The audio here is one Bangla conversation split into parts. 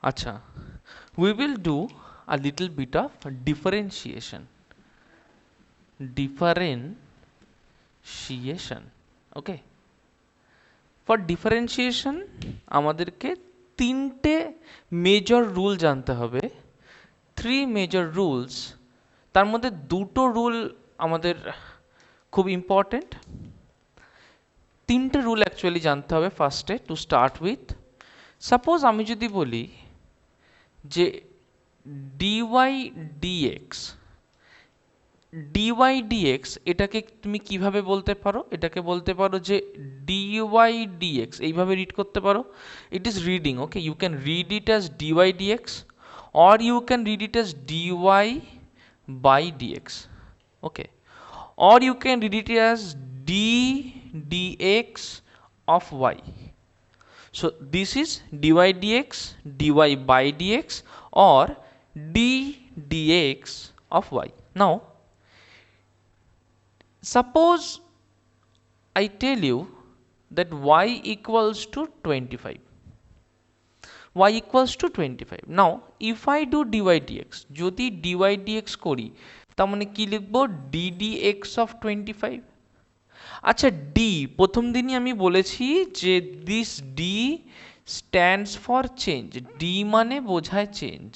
আচ্ছা, we will do a little bit of differentiation. Differentiation. Okay. For differentiation আমাদেরকে তিনটে মেজর রুল জানতে হবে। থ্রি মেজর রুলস, তার মধ্যে দুটো রুল আমাদের খুব ইম্পর্টেন্ট। তিনটে রুল অ্যাকচুয়ালি জানতে হবে ফার্স্টে টু স্টার্ট উইথ। সাপোজ আমি যদি বলি যে ডিওয়াই ডিএক্স, ডিওয়াই ডিএক্স এটাকে তুমি কিভাবে বলতে পারো? এটাকে বলতে পারো যে ডিওয়াই ডিএক্স, এইভাবে রিড করতে পারো। It is reading, okay, you can read it as dy dx or you can read it as dy by dx, okay, or you can read it as d dx of y. So this is dy dx, dy by dx, or d dx of y. Now suppose I tell you that y equals to 25, y equals to 25. Now if I do dy dx, যদি dy dx করি তার মানে কি লিখব? ddx of 25। আচ্ছা, d প্রথম দিনই আমি বলেছি যে this d stands for change, d মানে বোঝায় চেঞ্জ।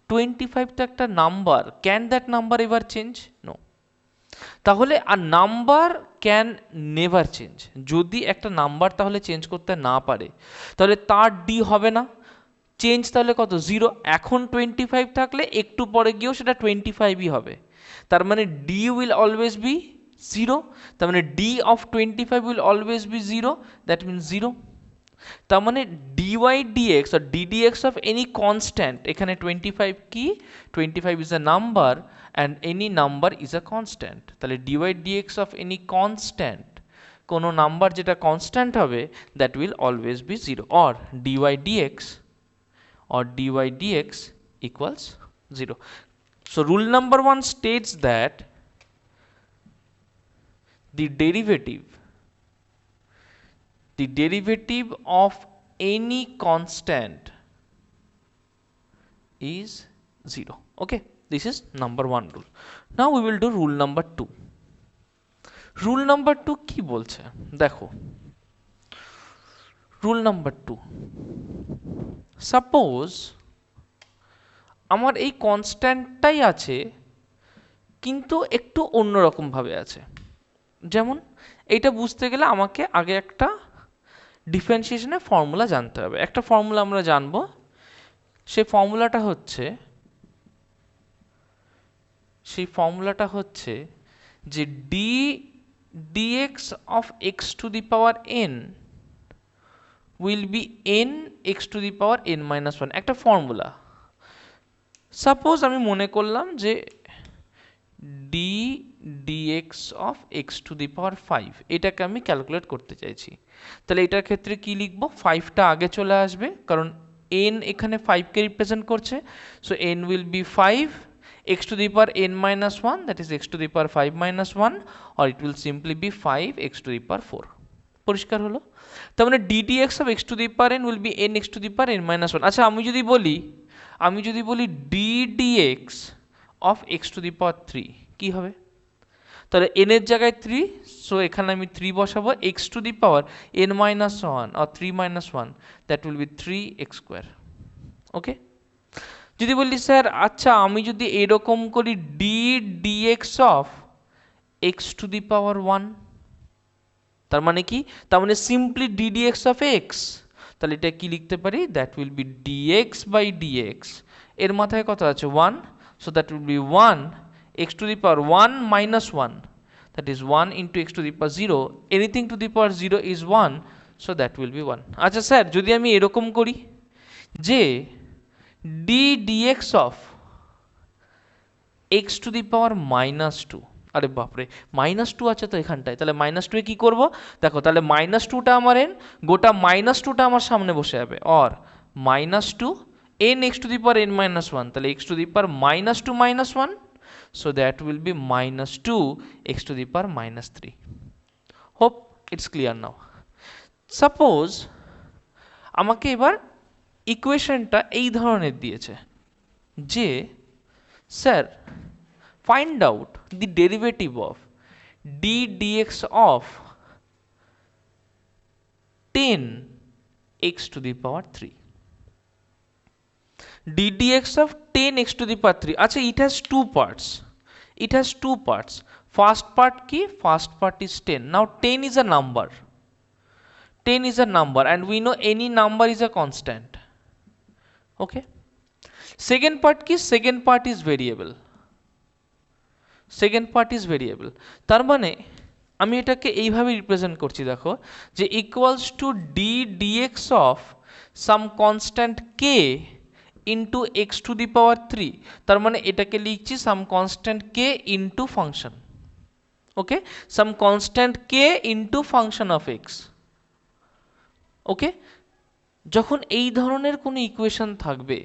25 তো একটা number, can that number ever change? No. তাহলে আর নাম্বার ক্যান নেভার চেঞ্জ, যদি একটা নাম্বার তাহলে চেঞ্জ করতে না পারে তাহলে তার ডি হবে না। চেঞ্জ তাহলে কত? 0। এখন 25 থাকলে একটু পরে গিয়েও সেটা 25ই হবে, তার মানে ডি উইল অলওয়েজ বি 0। তার মানে d of 25 will always be 0, that means 0। তার মানে ডিওয়াই ডিএক্স আর ডিডিএক্স অফ এনি কনস্ট্যান্ট, এখানে 25 কি? 25 is a number and any number is a constant. তাহলে dy dx of any constant, কোনো নাম্বার যেটা কনস্ট্যান্ট হবে, that will always be 0, or dy dx or dy dx equals 0. So rule number 1 states that the derivative of any constant is 0. Okay, this is number 1 rule. Now we will do rule number 2. rule number 2 কি বলছে দেখো। rule number 2, suppose আমার এই কনস্ট্যান্টটাই আছে কিন্তু একটু অন্যরকমভাবে আছে। যেমন এইটা বুঝতে গেলে আমাকে আগে একটা ডিফারেন্সিয়েশনের ফর্মুলা জানতে হবে। একটা ফর্মুলা আমরা জানবো, সেই ফর্মুলাটা হচ্ছে যে d dx of x to the power n will be n x to the power n minus one, একটা ফর্মুলা। সাপোজ আমি মনে করলাম যে d dx of x to the power 5, এটাকে আমি ক্যালকুলেট করতে চাইছি। তাহলে এটার ক্ষেত্রে কি লিখবো? 5টা আগে চলে আসবে, কারণ এন এখানে 5কে রিপ্রেজেন্ট করছে। So N will B 5 x to the power n minus 1, that is x to the power 5 minus 1, or it will simply be 5 x to the power 4. পরিষ্কার হলো? তার মানে ddx of x to the power n will be n x to the power n minus 1. আচ্ছা, আমি যদি বলি ddx of x to the power 3 কি হবে? তাহলে n এর জায়গায় 3, সো এখানে আমি 3 বসাবো, x to the power n minus 1 or 3 minus 1, that will be 3x square. ওকে, যদি বলি স্যার আচ্ছা আমি যদি এরকম করি d dx of x to the power 1, তার মানে কি? তার মানে simply d dx of x. তাহলে এটা কি লিখতে পারি? That will be dx by dx, এর মাথায় কত আছে? 1, so that will be 1 x to the power 1 minus 1, that is 1 into x to the power 0, anything to the power 0 is 1, so that will be 1. আচ্ছা স্যার যদি আমি এরকম করি যে d dx of x to the power minus 2, আরে বাপরে মাইনাস 2 আছে তো এখানটায়, তাহলে মাইনাস 2 এ কি করব? দেখো তাহলে মাইনাস 2টা আমার n, গোটা মাইনাস 2টা আমার সামনে বসে যাবে, or minus 2 n x to the power n minus 1, তাহলে x to the power minus 2 minus 1, so that will be minus 2 x to the power minus 3. Hope it's clear now. Suppose আমাকে এবার ইকুয়েশনটা এই ধরনের দিয়েছে যে sir find out the derivative of d dx of 10 x to the power 3. d dx of 10 x to the power 3. Achha, it has two parts. It has two parts. First part ki? First part is 10. Now 10 is a number. 10 is a number and we know any number is a constant. Okay. Second part ki? Second part is variable. Second part is variable. তার মানে আমি এটাকে এইভাবে রিপ্রেজেন্ট করছি, দেখো, যে equals to d dx of some constant k into x to the power 3। তার মানে এটাকে লিখছি some constant k into function. Okay, some constant k into function of x. Okay, যখন এই ধরনের কোনো ইকুয়েশন থাকবে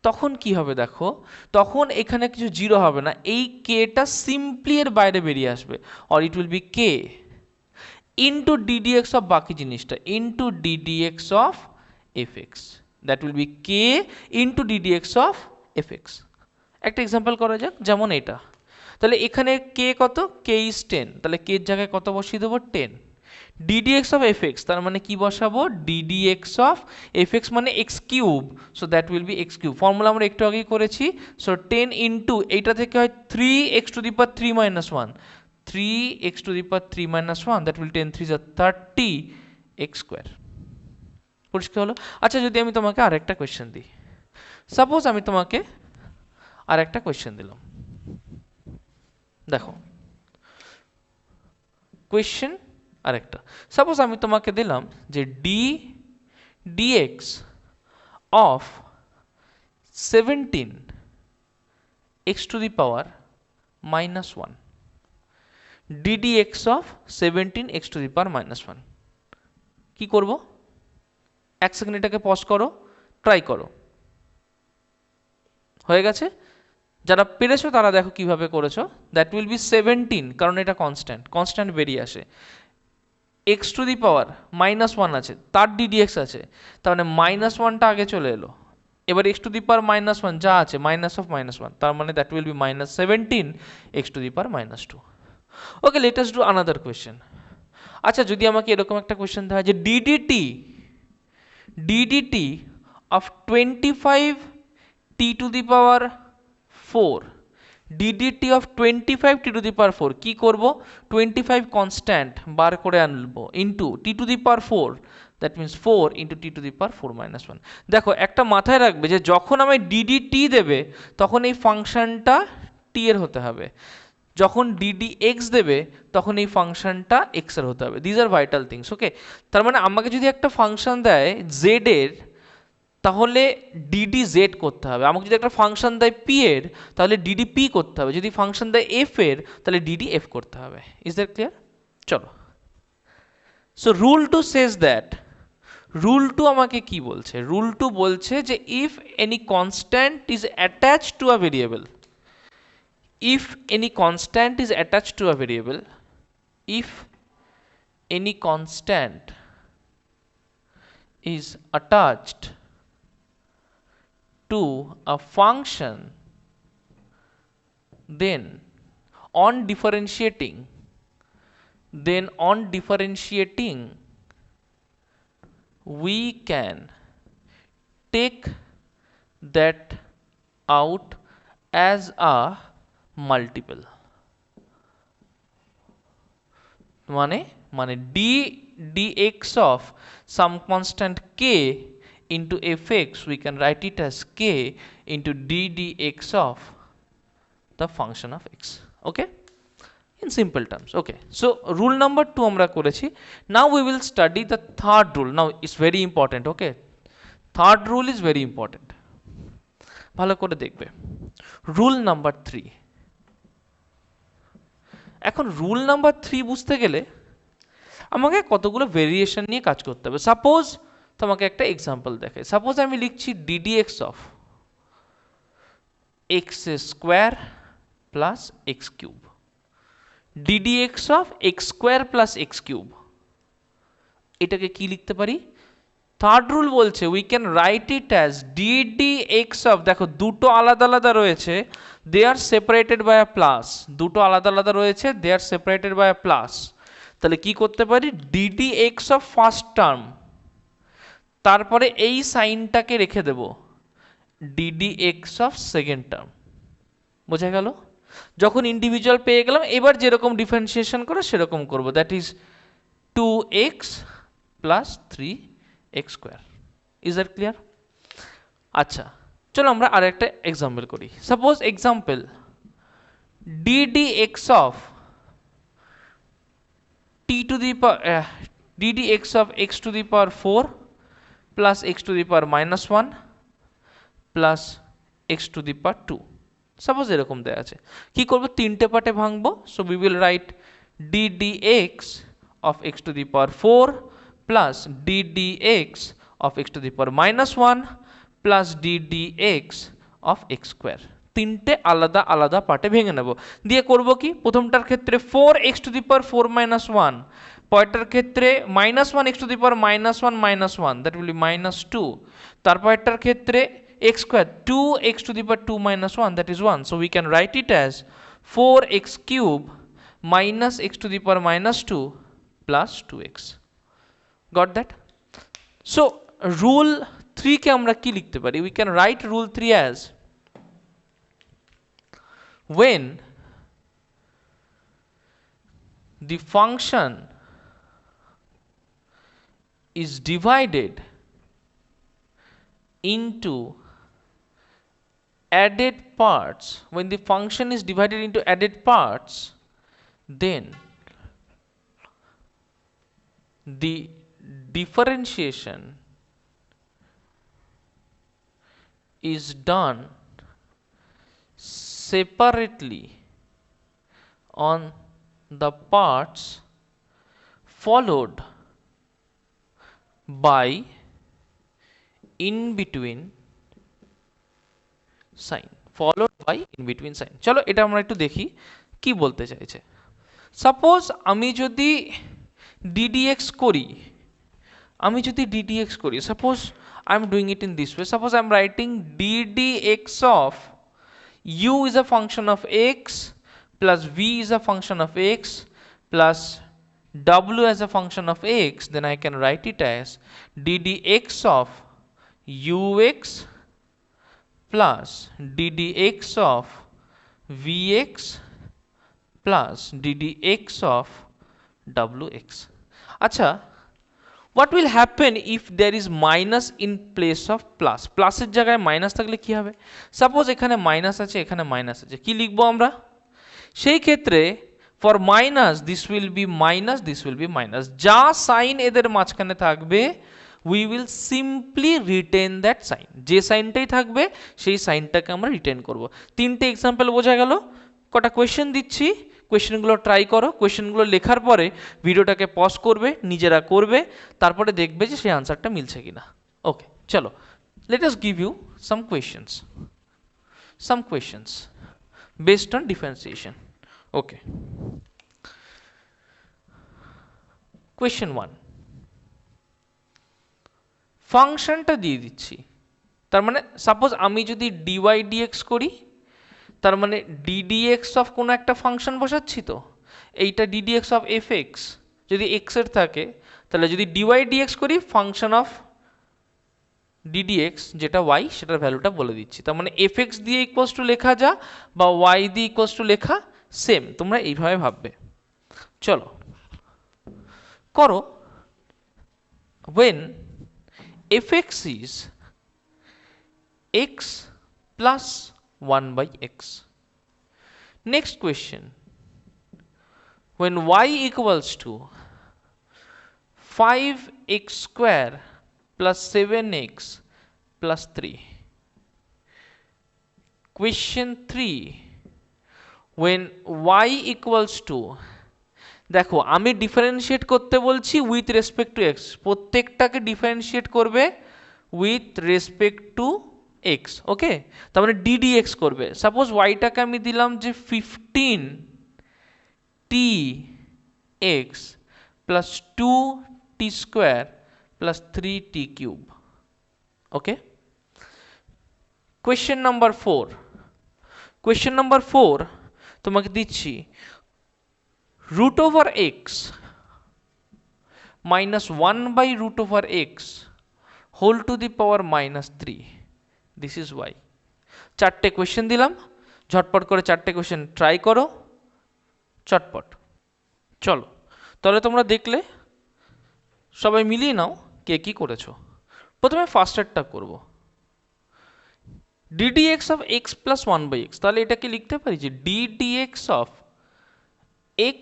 তখন কি হবে দেখো, তখন এখানে কিছু জিরো হবে না, এই কেটা সিম্পলি এর বাইরে বেরিয়ে আসবে, or it will be K into ddx of বাকি জিনিসটা into ddx of F x, that will B K into ddx of F x. একটা এক্সাম্পল করা যাক, যেমন এটা, তাহলে এখানে কে কত, কে ইজ 10, তাহলে কে এর জায়গায় কত বসিয়ে দেবো, 10। ddx of fx, তার মানে কি বসাবো, ddx of fx মানে x cube, so that will B x cube. Formula আমরা একটু আগেই করেছি, সো 10 ইন্টু এইটা থেকে হয় 3x two the power 3 minus 1, 3x two the power 3 minus 1, that will 10 3 30x square. পরিষ্কার হলো? আচ্ছা, যদি আমি তোমাকে আরেকটা কোয়েশ্চেন দিই, সাপোজ আমি তোমাকে আরেকটা কোয়েশ্চেন দিলাম, দেখো কোয়েশ্চেন আরেকটা, সাপোজ আমি তোমাকে দিলাম যে d dx of 17 x to the power minus 1, d dx of 17 x to the power minus 1, কি করব? এক সেকেন্ড এটাকে পজ করো, ট্রাই করো। হয়ে গেছে? যারা পেরেছো তারা দেখো কিভাবে করেছো। দ্যাট উইল বি 17, কারণ এটা কনস্ট্যান্ট, কনস্ট্যান্ট বেরিয়ে আসে। X to the power minus 1 আছে, তার ডিডিএক্স আছে, তার মানে মাইনাস 1টা আগে চলে এলো। এবার x to the power minus 1 যা আছে, মাইনাস অফ মাইনাস 1, তার মানে that will be minus 17 x to the power minus 2। Okay, let us do another question. আচ্ছা, যদি আমাকে এরকম একটা কোয়েশ্চেন দেওয়া হয় যে d dt of 25 t to the power 4, d dt of 25 t to the power 4, কি করব? 25 কনস্ট্যান্ট বার করে আনবো into t to the power 4, that means 4 into t to the power 4 minus 1। দেখো, একটা মাথায় রাখবে যে যখন আমি ডিডিটি দেবে তখন এই ফাংশনটা টি এর হতে হবে, যখন ডিডিএক্স দেবে তখন এই ফাংশনটা এক্স এর হতে হবে। These are vital things. Okay, তার মানে আমাকে যদি একটা ফাংশন দেয় জেড এর, তাহলে ডিডি জেড করতে হবে। আমাকে যদি একটা ফাংশন দেয় পি এর, তাহলে ডিডি পি করতে হবে। যদি ফাংশন দেয় এফ এর, তাহলে ডিডি এফ করতে হবে। Is that clear? চলো, so rule two says that, rule two আমাকে কি বলছে? রুল টু বলছে যে if any constant is attach to a variable, if any constant is attached to a variable, if any constant is attached to a function, then on differentiating we can take that out as a multiple, মানে dx of some constant k into fx, we can write it as k into ddx of the function of x. Okay, in simple terms. Okay, so rule number 2 আমরা করেছি। Now we will study the third rule. Now it's very important. Okay, third rule is very important, ভালো করে দেখবে। রুল নাম্বার 3, এখন রুল নাম্বার 3 বুঝতে গেলে আমাকে কতগুলো ভেরিয়েশন নিয়ে কাজ করতে হবে। সাপোজ তোমাকে একটা এক্সাম্পল দেখে, সাপোজ আমি লিখছি ddx of x square plus x cube, ddx of x square plus x cube, এটাকে কি লিখতে পারি? থার্ড রুল বলছে we can write it as d d x of, দেখো দুটো আলাদা আলাদা রয়েছে, they are separated by a plus, দুটো আলাদা আলাদা রয়েছে, they are separated by a plus. তাহলে কি করতে পারি, d d x of first term, তারপরে এই সাইনটাকে রেখে দেব d d x of second term. বোঝা গেল? যখন ইন্ডিভিজুয়াল পেয়ে গেলাম, এবার যেরকম ডিফারেন্সিয়েশন করে সেরকম করব, that is 2x plus 3x square. Is that clear? আচ্ছা, চলো আমরা আর একটা এক্সাম্পল করি। Suppose example ddx of ddx of x to the power 4 plus x to the power minus 1 plus x to the power 2, suppose এরকম দেওয়া আছে। কি করব, তিনটে পার্টে ভাঙবো। So we will write ddx of x to the power 4 plus ddx of x to the power minus 1 plus ddx of x square, তিনটে আলাদা আলাদা পার্টে ভেঙে নেব। দিয়ে করব কি, প্রথমটার ক্ষেত্রে 4x to the power 4 minus 1, পরেরটার ক্ষেত্রে -1x to the power -1 minus 1, that will be -2, তারপরেরটার ক্ষেত্রে x square 2x to the power 2 minus 1, that is 1. So we can write it as 4x cube minus x to the power -2 plus 2x. Got that? So rule 3 কে আমরা কি লিখতে পারি? We can write rule 3 as when the function is divided into added parts, when the function is divided into added parts, then the differentiation is done separately on the parts followed by in between sign, followed by in between sign। চলো এটা আমরা একটু দেখি কি বলতে চাইছে। সাপোজ আমি যদি ddx করি, suppose I am doing it in this way. Suppose I am writing ddx of u is a function of x plus v is a function of x plus w as a function of x, then I can write it as ddx of ux plus ddx of vx plus ddx of wx. আচ্ছা, what will happen if there is minus in place of plus? Plus এর জায়গায় মাইনাস থাকলে কি হবে? সাপোজ এখানে মাইনাস আছে, এখানে মাইনাস আছে, কি লিখবো আমরা? সেই ক্ষেত্রে for minus this will be minus, this will be minus, যা সাইন এদের মাঝখানে থাকবে we will simply written that sign, যে সাইনটাই থাকবে সেই সাইনটাকে আমরা রিটেন করব। তিনটে এক্সাম্পল বোঝা গেল। কটা কোয়েশ্চেন দিচ্ছি, কোয়েশ্চেনগুলো ট্রাই করো। কোয়েশ্চেনগুলো লেখার পরে ভিডিওটাকে পজ করবে, নিজেরা করবে, তারপরে দেখবে যে সেই আনসারটা মিলছে কিনা। ওকে, চলো let us give you some questions based on differentiation. Okay, question 1, ফাংশনটা দিয়ে দিচ্ছি, তার মানে সাপোজ আমি যদি ডিওয়াই ডিএক্স করি, তার মানে ddx অফ কোনো একটা ফাংশন বসাচ্ছি, তো এইটা ddx অফ fx যদি x এর থাকে, তাহলে যদি dy dx করি ফাংশন অফ ddx যেটা y, সেটার ভ্যালুটা বলে দিচ্ছি। তার মানে fx দিয়ে ইকুয়ালস টু লেখা যা বা y দিয়ে ইকুয়ালস টু লেখা সেম, তোমরা এইভাবে ভাববে। চলো করো, when fx is x plus 1 by x. Next question, when y equals to 5x square plus 7x plus 3. Question 3, when y equals to, দেখো আমি ডিফারেন্সিয়েট করতে বলছি উইথ রেসপেক্ট টু এক্স, প্রত্যেকটাকে ডিফারেন্সিয়েট করবে with respect to x. Okay, তার মানে ddx করবে। সাপোজ ওয়াইটাকে আমি দিলাম যে 15t x plus 2t square plus 3t cube. Okay. Question number 4. Question number 4 তোমাকে দিচ্ছি root over x minus 1 by root over x whole to the power minus 3. This is why. চারটে কোয়েশ্চেন দিলাম, ঝটপট করে চারটে কোয়েশ্চেন ট্রাই করো, চটপট। চলো তাহলে তোমরা দেখলে, সবাই মিলিয়ে নাও কে কি করেছো। প্রথমে ফার্স্টেরটা করব, ddx of x plus 1 by x। তাহলে এটাকে লিখতে পারি যে ddx of x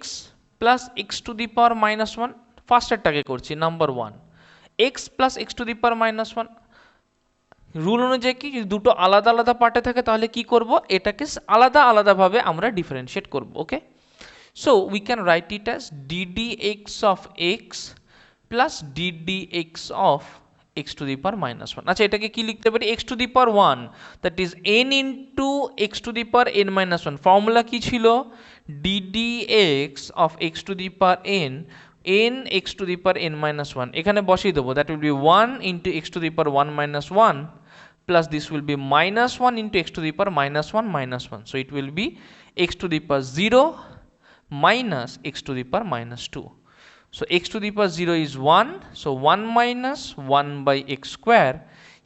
plus x to the power minus 1। ফার্স্টেরটাকে করছি number 1, x plus x to the power minus 1। Rule অনুযায়ী কি, যদি দুটো আলাদা আলাদা পার্টে থাকে তাহলে কি করব, এটাকে আলাদা আলাদাভাবে আমরা ডিফারেন্সিয়েট করব। Okay, so we can write it as ddx of x plus ddx of x to the power minus 1। আচ্ছা, এটাকে কি লিখতে পারি, x to the power 1, that is n into x to the power n minus 1। Formula কি ছিল, ddx of x to the power n x to the power n minus 1। এখানে বসিয়ে দেবো, that will be 1 into x to the power 1 minus 1 plus this will be minus 1 into x to the power minus 1 minus 1। So it will be x to the power 0 minus x to the power minus 2। So x to the power 0 is 1, so 1 minus 1 by x square,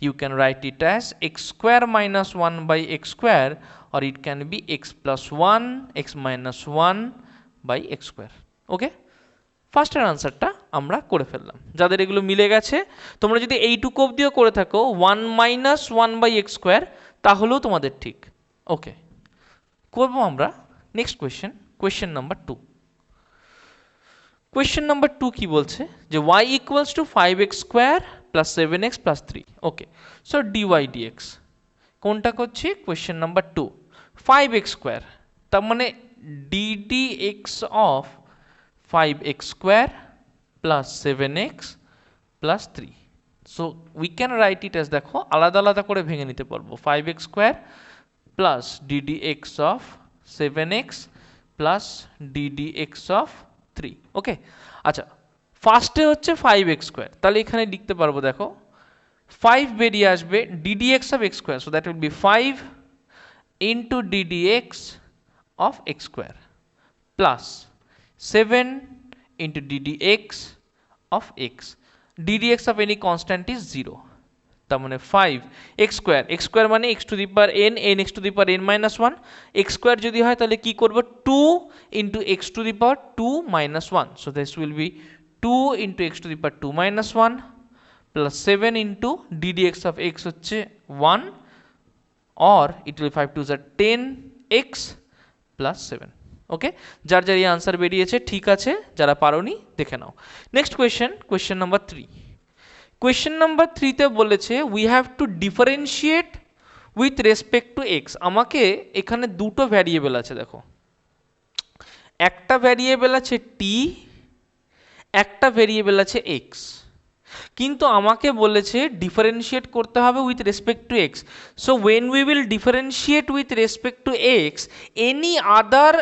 you can write it as x square minus 1 by x square, or it can be x plus 1 x minus 1 by x square। Okay, ফার্স্টের আনসারটা আমরা করে ফেললাম। যাদের এগুলো মিলে গেছে, তোমরা যদি এইটুকু অবধিও করে থাকো 1 মাইনাস 1 বাই এক্স স্কোয়ার, তাহলেও তোমাদের ঠিক। ওকে, করবো আমরা next question, question number 2। Question number 2 কি বলছে, যে y equals to 5x square plus 7x plus 3। Okay, so dy dx কোনটা করছি, কোয়েশ্চেন নাম্বার 2, 5x স্কোয়ার, তার মানে ddx of 5x square plus 7x plus 3। So we can write it as, দেখো আলাদা আলাদা করে ভেঙে নিতে পারবো, 5x square plus ddx of 7x plus ddx of 3। ওকে, আচ্ছা ফার্স্টে হচ্ছে 5x square, তাহলে এখানে লিখতে পারবো, দেখো 5 বেরিয়ে আসবে ddx of x square, so that will be 5 into ddx of x square plus 7 into ddx of x, ddx of any constant is 0, তার মানে 5 x square মানে x to the power n, x to the power n minus 1। x square যদি হয় তাহলে কি করব, 2 into x to the power 2 minus 1, so this will be 2 into x to the power 2 minus 1 plus 7 into ddx of x হচ্ছে 1, or it will be 5 2s are 10x plus 7। ওকে, যার যার এই আনসার বেরিয়েছে ঠিক আছে, যারা পারোনি দেখে নাও। Next question, question number 3। Question number 3 তে বলেছে we have to differentiate with respect to x. আমাকে এখানে দুটো ভ্যারিয়েবল আছে, দেখো একটা ভ্যারিয়েবল আছে টি, একটা ভ্যারিয়েবল আছে এক্স, কিন্তু আমাকে বলেছে ডিফারেন্সিয়েট করতে হবে with respect to x. So when we will differentiate with respect to x, any other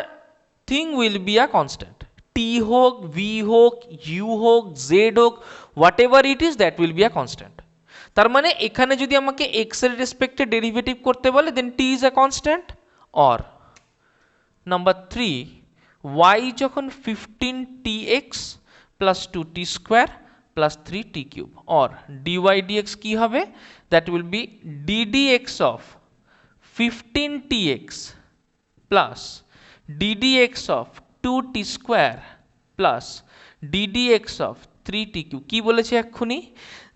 thing will be a constant, t হোক, ভি হোক, ইউ হোক, জেড হোক, whatever it is, that will be a constant. তার মানে এখানে যদি আমাকে এক্স এর রেসপেক্টে ডেরিভেটিভ করতে বলে, then t is a constant. Or number 3, y যখন 15tx plus 2t square plus 3t cube, or dy d x কি হবে, that will be ddx of 15tx plus ddx of 2t square plus ddx of 3t cube. কি বলেছে এক্ষুনি,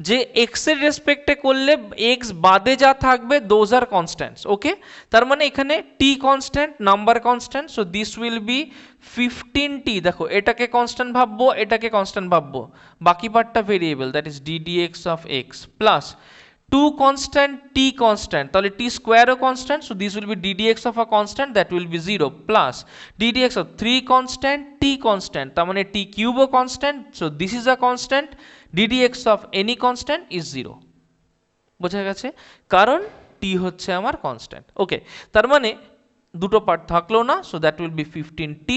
যে x এর রেসপেক্টে করলে x বাদে যা থাকবে দোজ আর কনস্ট্যান্টস। ওকে, তার মানে এখানে t constant, number constant, so this will B 15t। দেখো এটাকে কনস্ট্যান্ট ভাববো, এটাকে কনস্ট্যান্ট ভাববো, বাকি পার্টটা variable, that is ddx of x plus 2 constant t constant, তাহলে t square ও constant, so this will be ddx of a constant, that will be 0 plus ddx of 3 constant t constant, তার মানে t cube O constant, so this is a constant, ddx of any constant is 0। বোঝা গেছে, কারণ t হচ্ছে আমার constant। ওকে, তার মানে দুটো পার্ট থাকলো না, so that will be 15t,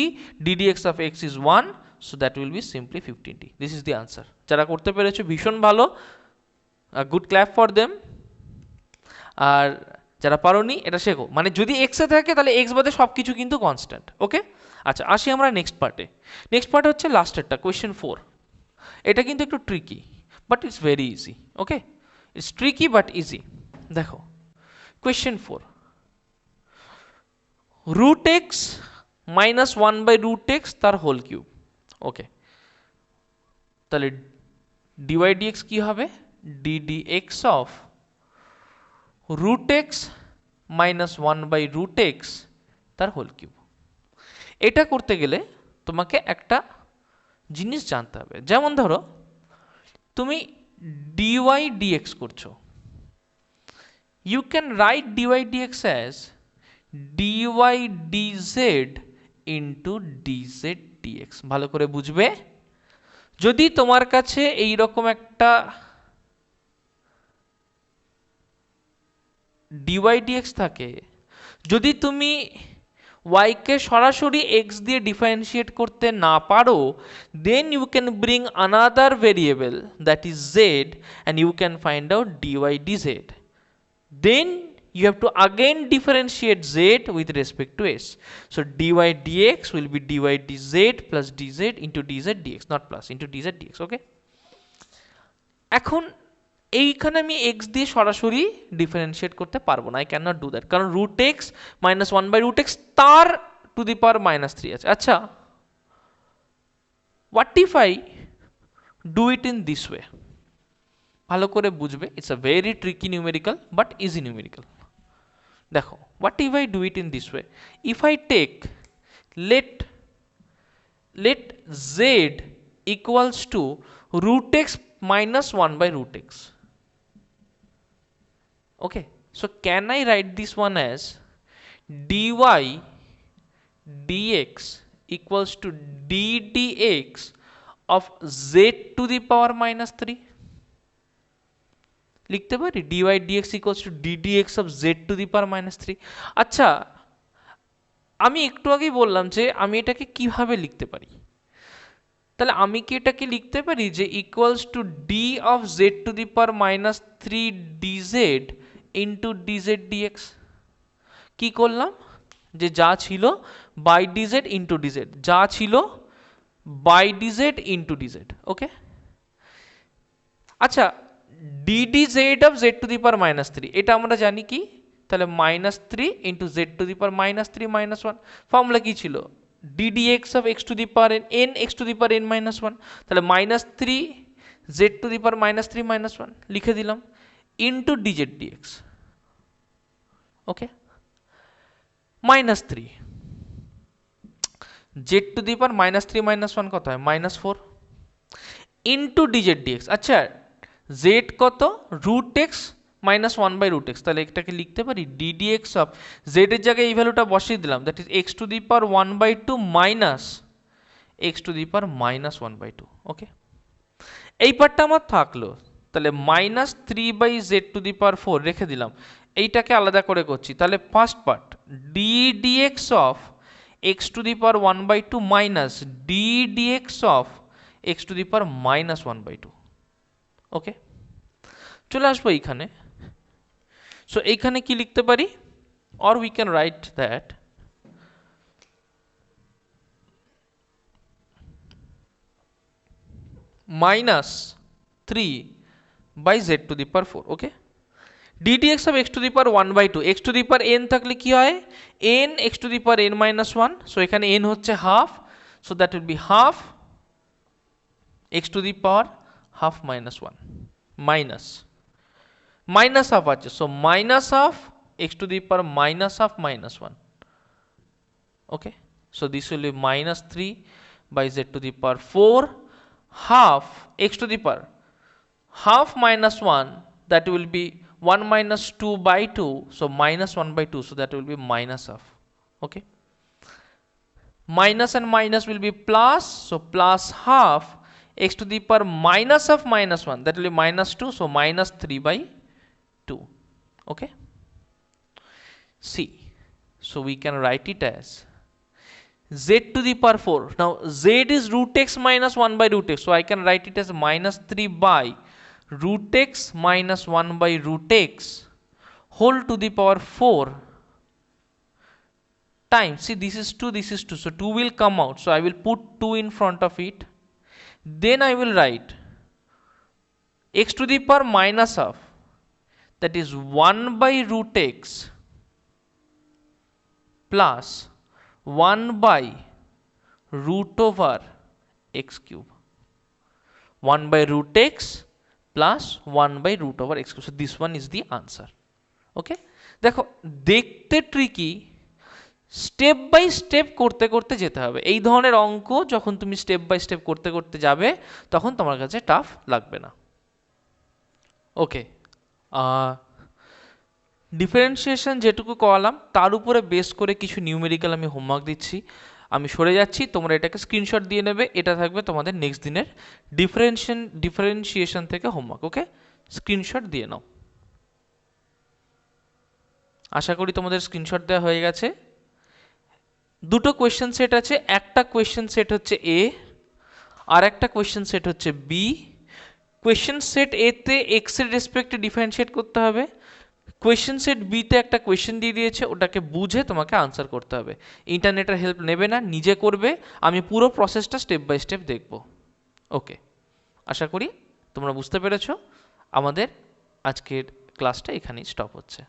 ddx of x is 1, so that will be simply 15t. This is the answer. যারা করতে পেরেছো ভীষণ ভালো, গুড ক্ল্যাপ ফর দেম। আর যারা পারোনি এটা শেখো, মানে যদি এক্স এ থাকে তাহলে এক্স বাদে সব কিছু কিন্তু কনস্ট্যান্ট। ওকে, আচ্ছা আসি আমরা নেক্সট পার্টে। নেক্সট পার্ট হচ্ছে লাস্টেরটা, কোয়েশ্চেন 4। এটা কিন্তু একটু tricky but it's very easy. Okay, it's tricky but easy. দেখো question 4, root x minus 1/√x তার হোল কিউব। ওকে, তাহলে ডিওয়াই ডিএক্স কি হবে? ddx of root x minus 1/√x তার হোল কিউব। এটা করতে গেলে তোমাকে একটা জিনিস জানতে হবে, যেমন ধরো তুমি ডিওয়াই ডিএক্স করছো, you can write dy dx as dy dz into dz dx. ভালো করে বুঝবে, যদি তোমার কাছে এইরকম একটা ডিওয়াই ডিএক্স থাকে, যদি তুমি y কে সরাসরি x দিয়ে ডিফারেন্সিয়েট করতে না পারো, then you can bring another variable that is z and you can find out dy dz. Then you have to again differentiate z with respect to s. So dy dx will be dy dz plus dz into dz dx, not plus, into dz dx. Okay, এখন এইখানে আমি x দিয়ে সরাসরি ডিফারেন্সিয়েট করতে পারবো না, I can not do that, কারণ রুট এক্স মাইনাস 1/√x তার টু দি পাওয়ার -3 আছে। আচ্ছা, what if I do it in this way? ভালো করে বুঝবে, it's a very tricky numerical but easy numerical. দেখো, what if I do it in this way? If I take let z equals to root x minus 1/√x. Okay, so can I write this one as dy dx equals to ddx of z to the power -3? লিখতে পারি dy dx equals to ddx of z to the power -3। আচ্ছা, আমি একটু আগেই বললাম যে আমি এটাকে কিভাবে লিখতে পারি, তাহলে আমি কি এটাকে লিখতে পারি যে equals to d of z to the power -3 dz into dz dx. কি করলাম, যে যা ছিল বাই ডিজেড ইন্টু ডিজেড, যা ছিল by d z into d z. Okay, আচ্ছা ddz of z to the power -3 এটা আমরা জানি কি, তাহলে -3 into z to the power -3 -1। Formula কি ছিল? ddx of x to the power n x to the power n minus 1, তাহলে -3 z to the power -3 -1 লিখে দিলাম into dz dx। Okay, -3 z to the power -3 -1 কত হয়? -4 ইন্টু dz dx। আচ্ছা, z কত? রুট এক্স মাইনাস 1/√x, তাহলে এটাকে লিখতে পারি ddx অফ z এর জায়গায় এই ভ্যালুটা বসিয়ে দিলাম, that is x to the power 1/2 minus x to the power -1/2। Okay, এই পার্টটা আমার থাকলো, তাহলে -3/z টু দি পাওয়ার 4 রেখে দিলাম, এইটাকে আলাদা করে করছি। তাহলে first part ddx of x to the power 1/2 minus ddx of x to the power -1/2। Okay, চলে আসবো এইখানে। সো এইখানে কি লিখতে পারি, or we can write that -3/z to the power 4। Okay, ddx of x to the power 1/2, x to the power n থাকলে কি হয়? n x to the power n minus 1, so এখানে n হচ্ছে half, so that will B half x to the power half minus 1 minus half আছে, so minus half x to the power minus half minus 1। okay, so this will be -3/z to the power 4 half x to the power half minus 1, that will be 1 minus 2/2, so -1/2, so that will be minus half। okay, minus and minus will be plus, so plus half x to the power minus half minus 1, that will be -2, so -3/2। okay, see, so we can write it as z to the power 4. Now z is root x minus 1 by root x, so I can write it as minus 3 by root x minus 1 by root x whole to the power 4 times, see this is 2, this is 2, so 2 will come out, so I will put 2 in front of it. Then I will write x to the power minus half, that is 1 by root x plus 1 by root over x cube. 1 by root x plus 1 by root over x cube. So this one is the answer. Okay, দেখো দেখতে ট্রিকি, স্টেপ বাই স্টেপ করতে করতে যেতে হবে। এই ধরনের অঙ্ক যখন তুমি স্টেপ বাই স্টেপ করতে করতে যাবে তখন তোমার কাছে টাফ লাগবে না। ওকে, ডিফারেন্সিয়েশন যেটুকু করালাম তার উপরে বেস করে কিছু নিউমেরিক্যাল আমি হোমওয়ার্ক দিচ্ছি। আমি সরে যাচ্ছি, তোমরা এটাকে স্ক্রিনশট দিয়ে নেবে, এটা থাকবে তোমাদের নেক্সট দিনের ডিফারেন্সিয়েশন থেকে হোমওয়ার্ক। ওকে, স্ক্রিনশট দিয়ে নাও। আশা করি তোমাদের স্ক্রিনশট দেওয়া হয়ে গেছে। দুটো কোয়েশ্চেন সেট আছে, একটা কোয়েশ্চেন সেট হচ্ছে এ আর একটা কোয়েশ্চেন সেট হচ্ছে বি। কোয়েশ্চেন সেট এ তে এক্স এর রেসপেক্টে ডিফারেন্সিয়েট করতে হবে, কোয়েশ্চেন সেট বিতে একটা কোয়েশ্চেন দিয়ে দিয়েছে, ওটাকে বুঝে তোমাকে আনসার করতে হবে। ইন্টারনেটের হেল্প নেবে না, নিজে করবে। আমি পুরো প্রসেসটা স্টেপ বাই স্টেপ দেখব। ওকে, আশা করি তোমরা বুঝতে পেরেছো। আমাদের আজকের ক্লাসটা এখানেই স্টপ হচ্ছে।